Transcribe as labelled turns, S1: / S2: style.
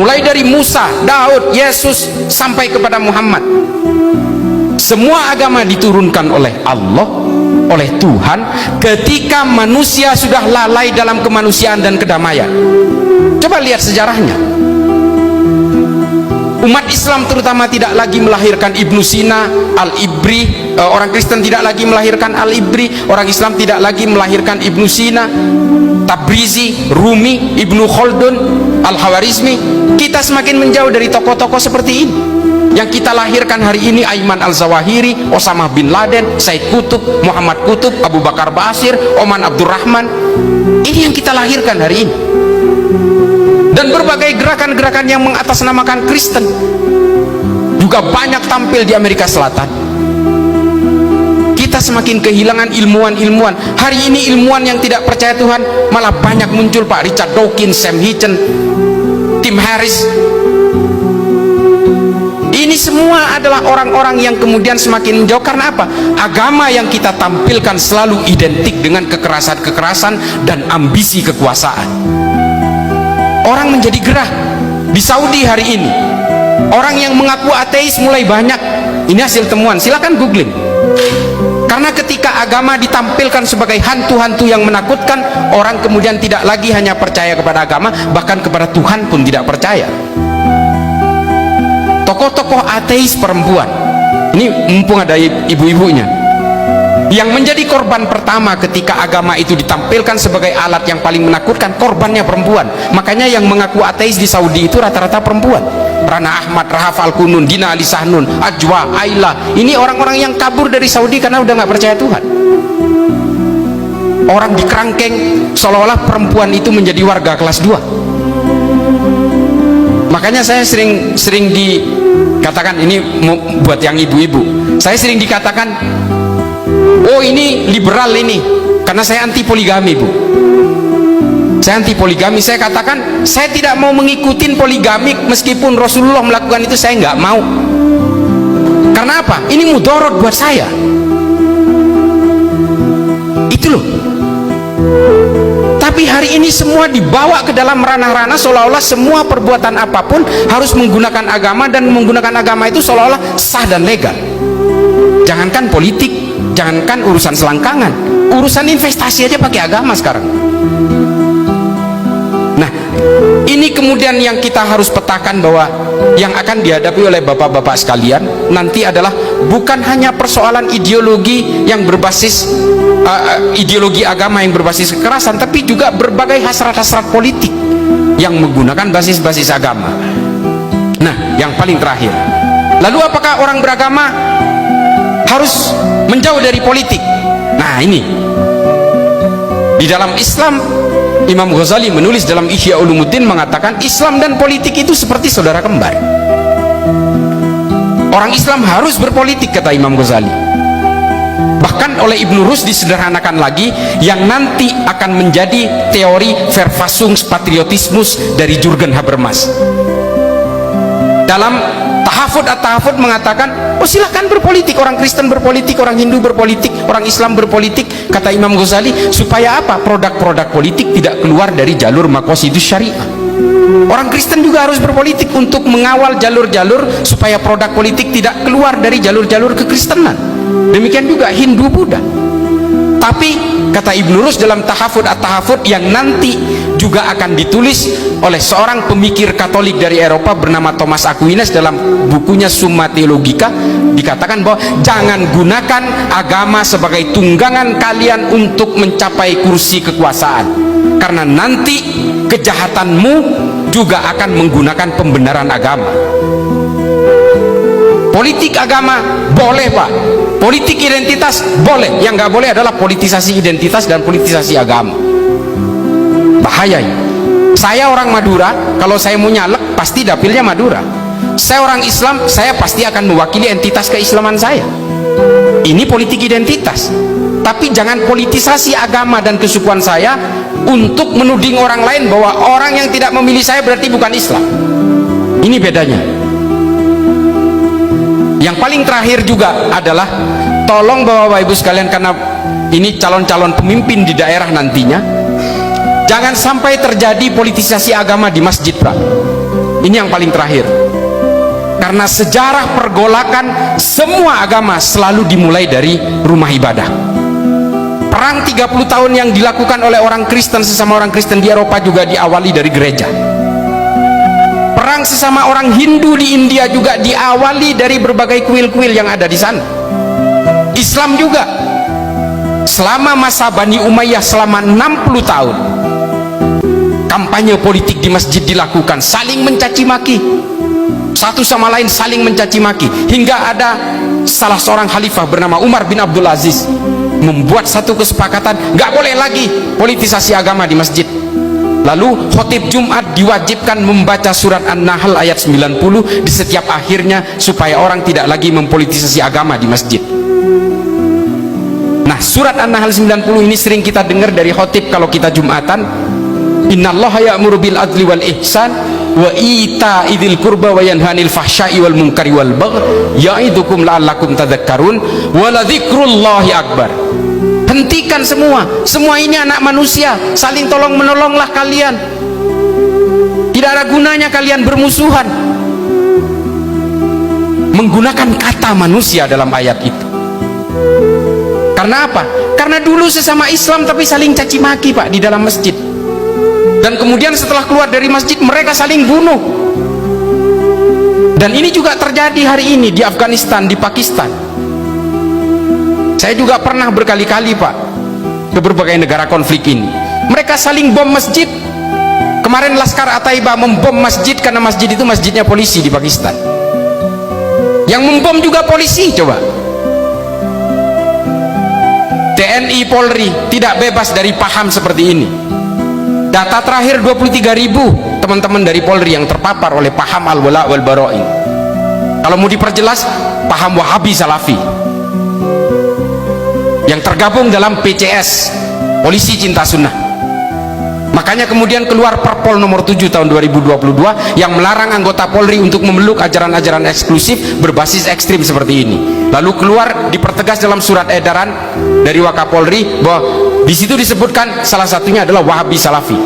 S1: mulai dari Musa, Daud, Yesus sampai kepada Muhammad. Semua agama diturunkan oleh Allah, oleh Tuhan, ketika manusia sudah lalai dalam kemanusiaan dan kedamaian. Coba lihat sejarahnya. Umat Islam terutama tidak lagi melahirkan Ibnu Sina, Al-Ibri. Orang Kristen tidak lagi melahirkan Al-Ibri. Orang Islam tidak lagi melahirkan Ibnu Sina, Tabrizi, Rumi, Ibnu Khaldun, Al-Khawarizmi. Kita semakin menjauh dari tokoh-tokoh seperti ini. Yang kita lahirkan hari ini Ayman Al-Zawahiri, Osama bin Laden, Said Qutb, Muhammad Qutb, Abu Bakar Basir, Oman Abdurrahman. Ini yang kita lahirkan hari ini. Dan berbagai gerakan-gerakan yang mengatasnamakan Kristen juga banyak tampil di Amerika Selatan. Kita semakin kehilangan ilmuwan-ilmuwan. Hari ini ilmuwan yang tidak percaya Tuhan malah banyak muncul, Pak. Richard Dawkins, Sam Hitchens, Tim Harris. Ini semua adalah orang-orang yang kemudian semakin menjauh. Karena apa? Agama yang kita tampilkan selalu identik dengan kekerasan-kekerasan dan ambisi kekuasaan. Orang menjadi gerah. Di Saudi hari ini orang yang mengaku ateis mulai banyak. Ini hasil temuan, silakan googling. Karena ketika agama ditampilkan sebagai hantu-hantu yang menakutkan, orang kemudian tidak lagi hanya percaya kepada agama, bahkan kepada Tuhan pun tidak percaya. Tokoh-tokoh ateis perempuan, ini mumpung ada ibu-ibunya, yang menjadi korban pertama ketika agama itu ditampilkan sebagai alat yang paling menakutkan, korbannya perempuan. Makanya yang mengaku ateis di Saudi itu rata-rata perempuan. Rana Ahmad, Rahaf Al-Kunun, Dina Ali Sahnun, Ajwa, Ayla. Ini orang-orang yang kabur dari Saudi karena udah nggak percaya Tuhan. Orang dikerangkeng seolah-olah perempuan itu menjadi warga kelas 2. Makanya saya sering dikatakan, ini buat yang ibu-ibu, saya sering dikatakan, oh ini liberal ini, karena saya anti poligami, Bu. Saya anti poligami. Saya katakan saya tidak mau mengikuti poligami meskipun Rasulullah melakukan itu, saya nggak mau. Karena apa? Ini mudarat buat saya. Itu loh. Tapi hari ini semua dibawa ke dalam ranah-ranah seolah-olah semua perbuatan apapun harus menggunakan agama, dan menggunakan agama itu seolah-olah sah dan legal. Jangankan politik, jangankan urusan selangkangan, urusan investasi aja pakai agama sekarang. Nah, ini kemudian yang kita harus petakan, bahwa yang akan dihadapi oleh bapak-bapak sekalian nanti adalah bukan hanya persoalan ideologi yang berbasis ideologi agama yang berbasis kekerasan, tapi juga berbagai hasrat-hasrat politik yang menggunakan basis-basis agama. Nah, yang paling terakhir, lalu apakah orang beragama harus menjauh dari politik? Nah, ini di dalam Islam, Imam Ghazali menulis dalam Ihya Ulumuddin mengatakan Islam dan politik itu seperti saudara kembar. Orang Islam harus berpolitik, kata Imam Ghazali. Bahkan oleh Ibnu Rus disederhanakan lagi, yang nanti akan menjadi teori Verfassungspatriotismus dari Jürgen Habermas. Dalam Tahafud at-Tahafud mengatakan, oh silahkan berpolitik, orang Kristen berpolitik, orang Hindu berpolitik, orang Islam berpolitik. Kata Imam Ghazali, supaya apa? Produk-produk politik tidak keluar dari jalur maqasidus syariah. Orang Kristen juga harus berpolitik untuk mengawal jalur-jalur supaya produk politik tidak keluar dari jalur-jalur kekristenan. Demikian juga Hindu, Buddha. Tapi kata Ibnu Rus dalam Tahafud at-Tahafud yang nanti juga akan ditulis oleh seorang pemikir Katolik dari Eropa bernama Thomas Aquinas dalam bukunya Summa Theologica, dikatakan bahwa jangan gunakan agama sebagai tunggangan kalian untuk mencapai kursi kekuasaan, karena nanti kejahatanmu juga akan menggunakan pembenaran agama. Politik agama boleh, Pak. Politik identitas boleh. Yang nggak boleh adalah politisasi identitas dan politisasi agama. Bahaya ya. Saya orang Madura, kalau saya mau nyalek pasti dapilnya Madura. Saya orang Islam, saya pasti akan mewakili entitas keislaman saya. Ini politik identitas. Tapi jangan politisasi agama dan kesukuan saya untuk menuding orang lain bahwa orang yang tidak memilih saya berarti bukan Islam. Ini bedanya. Yang paling terakhir juga adalah, tolong Bapak Ibu sekalian, karena ini calon-calon pemimpin di daerah nantinya, jangan sampai terjadi politisasi agama di masjid, Pak. Ini yang paling terakhir. Karena sejarah pergolakan semua agama selalu dimulai dari rumah ibadah. Perang 30 tahun yang dilakukan oleh orang Kristen sesama orang Kristen di Eropa juga diawali dari gereja. Perang sesama orang Hindu di India juga diawali dari berbagai kuil-kuil yang ada di sana. Islam juga selama masa Bani Umayyah selama 60 tahun kampanye politik di masjid dilakukan, saling mencaci maki, satu sama lain saling mencaci maki, hingga ada salah seorang khalifah bernama Umar bin Abdul Aziz membuat satu kesepakatan, nggak boleh lagi politisasi agama di masjid. Lalu khotib Jumat diwajibkan membaca surat An-Nahl ayat 90 di setiap akhirnya supaya orang tidak lagi mempolitisasi agama di masjid. Nah, surat An-Nahl 90 ini sering kita dengar dari khotib kalau kita Jumatan. Innallaha ya'muru bil adli wal ihsan wa ita'i dzil qurba wa yanhanil fahsya'i wal munkari wal baghi ya'idukum la'allakum tadhakkarun wa la dzikrullahi akbar. Hentikan semua ini anak manusia, saling tolong menolonglah kalian, tidak ada gunanya kalian bermusuhan. Menggunakan kata manusia dalam ayat itu. Karena apa? Karena dulu sesama Islam tapi saling caci maki Pak di dalam masjid, dan kemudian setelah keluar dari masjid mereka saling bunuh. Dan ini juga terjadi hari ini di Afghanistan, di Pakistan. Saya juga pernah berkali-kali Pak ke berbagai negara konflik ini. Mereka saling bom masjid. Kemarin Laskar At-Taiba membom masjid karena masjid itu masjidnya polisi di Pakistan. Yang membom juga polisi, coba. TNI Polri tidak bebas dari paham seperti ini. Data terakhir 23.000 teman-teman dari Polri yang terpapar oleh paham al-wala wal bara'in. Kalau mau diperjelas, paham Wahabi Salafi yang tergabung dalam PCS, Polisi Cinta Sunnah. Makanya kemudian keluar Perpol nomor 7 tahun 2022 yang melarang anggota Polri untuk memeluk ajaran-ajaran eksklusif berbasis ekstrim seperti ini. Lalu keluar dipertegas dalam surat edaran dari Wakapolri bahwa di situ disebutkan salah satunya adalah Wahabi Salafi.